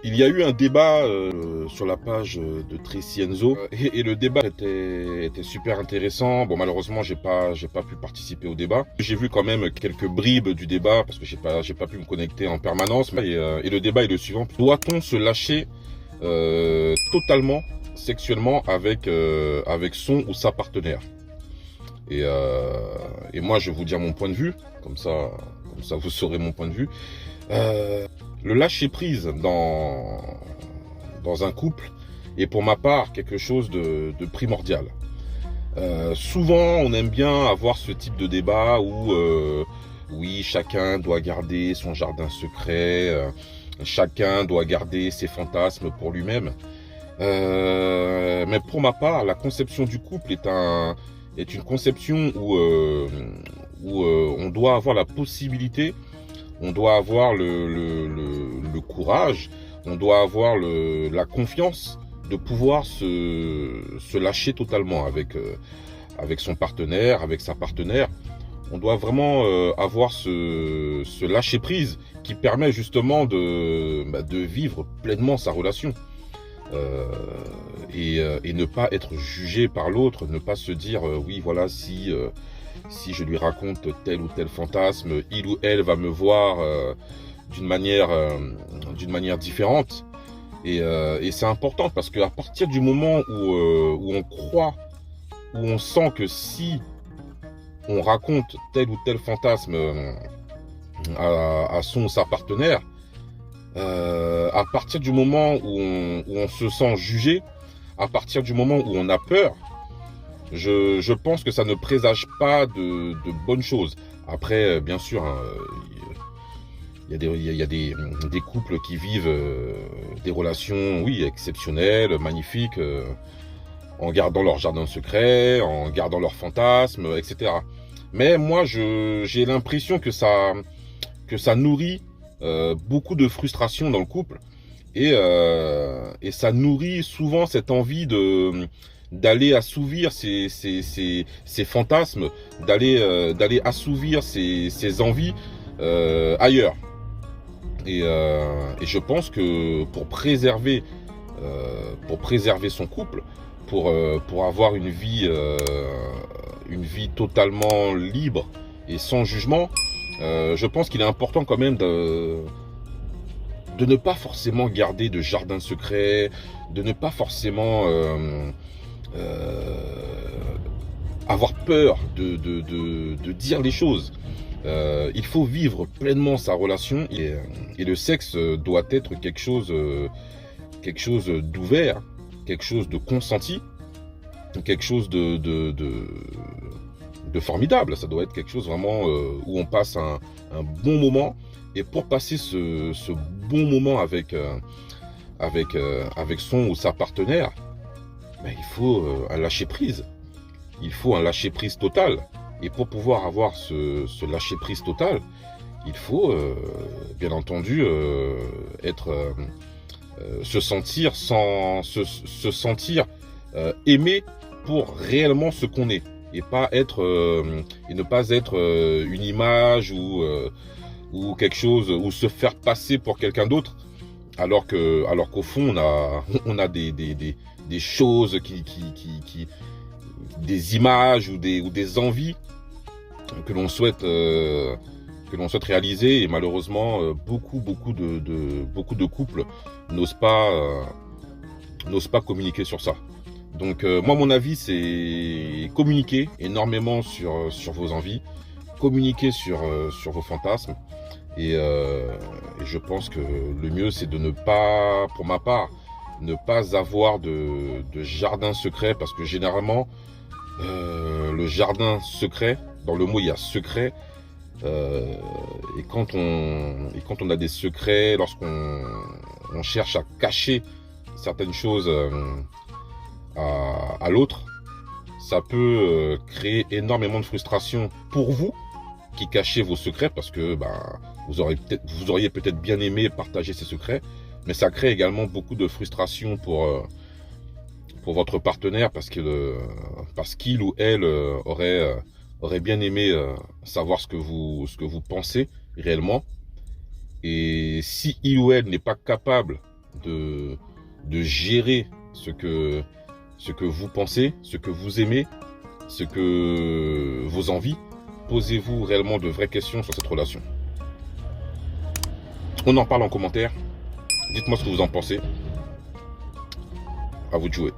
Il y a eu un débat sur la page de Tracy Enzo et le débat était super intéressant. Bon, malheureusement, j'ai pas pu participer au débat. J'ai vu quand même quelques bribes du débat parce que j'ai pas pu me connecter en permanence. Et le débat est le suivant: doit-on se lâcher totalement sexuellement avec son ou sa partenaire? Et moi, je vais vous dire mon point de vue, comme ça vous saurez mon point de vue. Le lâcher prise dans un couple est pour ma part quelque chose de primordial. Souvent, on aime bien avoir ce type de débat où oui, chacun doit garder son jardin secret, chacun doit garder ses fantasmes pour lui-même. Mais pour ma part, la conception du couple est une conception où on doit avoir la possibilité, on doit avoir le courage, on doit avoir la confiance de pouvoir se lâcher totalement avec son partenaire, avec sa partenaire. On doit vraiment avoir ce lâcher prise qui permet justement de vivre pleinement sa relation. Et ne pas être jugé par l'autre, ne pas se dire oui, voilà, si je lui raconte tel ou tel fantasme, il ou elle va me voir d'une manière différente. Et c'est important parce qu'à partir du moment où on croit, où on sent que si on raconte tel ou tel fantasme à son ou sa partenaire, à partir du moment où on se sent jugé, à partir du moment où on a peur, je pense que ça ne présage pas de bonnes choses. Après, bien sûr, hein, il y a des couples qui vivent des relations, oui, exceptionnelles, magnifiques, en gardant leur jardin secret, en gardant leurs fantasmes, etc. Mais moi, j'ai l'impression que ça nourrit beaucoup de frustration dans le couple, et ça nourrit souvent cette envie d'aller assouvir ces fantasmes, d'aller assouvir ces envies ailleurs. Et je pense que pour préserver son couple, pour avoir une vie totalement libre et sans jugement, je pense qu'il est important quand même de ne pas forcément garder de jardin secret, de ne pas forcément avoir peur de dire les choses. Il faut vivre pleinement sa relation, et le sexe doit être quelque chose d'ouvert, quelque chose de consenti, quelque chose de formidable. Ça doit être quelque chose vraiment où on passe un bon moment. Et pour passer ce bon moment avec son ou sa partenaire, ben, il faut un lâcher prise. Il faut un lâcher prise total. Et pour pouvoir avoir ce lâcher prise total, il faut bien entendu se sentir aimé pour réellement ce qu'on est, et ne pas être une image ou quelque chose, ou se faire passer pour quelqu'un d'autre, alors qu'au fond on a des choses des images ou des envies que l'on souhaite réaliser. Et malheureusement beaucoup de couples n'osent pas communiquer sur ça. Donc moi, mon avis, c'est communiquer énormément sur vos envies, communiquer sur vos fantasmes, et je pense que le mieux, c'est de ne pas, pour ma part, ne pas avoir de jardin secret, parce que généralement le jardin secret, dans le mot il y a secret, et quand on a des secrets, lorsqu'on cherche à cacher certaines choses à l'autre, ça peut créer énormément de frustration pour vous qui cachez vos secrets, parce que vous auriez peut-être bien aimé partager ces secrets, mais ça crée également beaucoup de frustration pour votre partenaire, parce qu'il ou elle aurait bien aimé savoir ce que vous pensez réellement. Et si il ou elle n'est pas capable de gérer ce que vous pensez, ce que vous aimez, vos envies. Posez-vous réellement de vraies questions sur cette relation. On en parle en commentaire. Dites-moi ce que vous en pensez. À vous de jouer.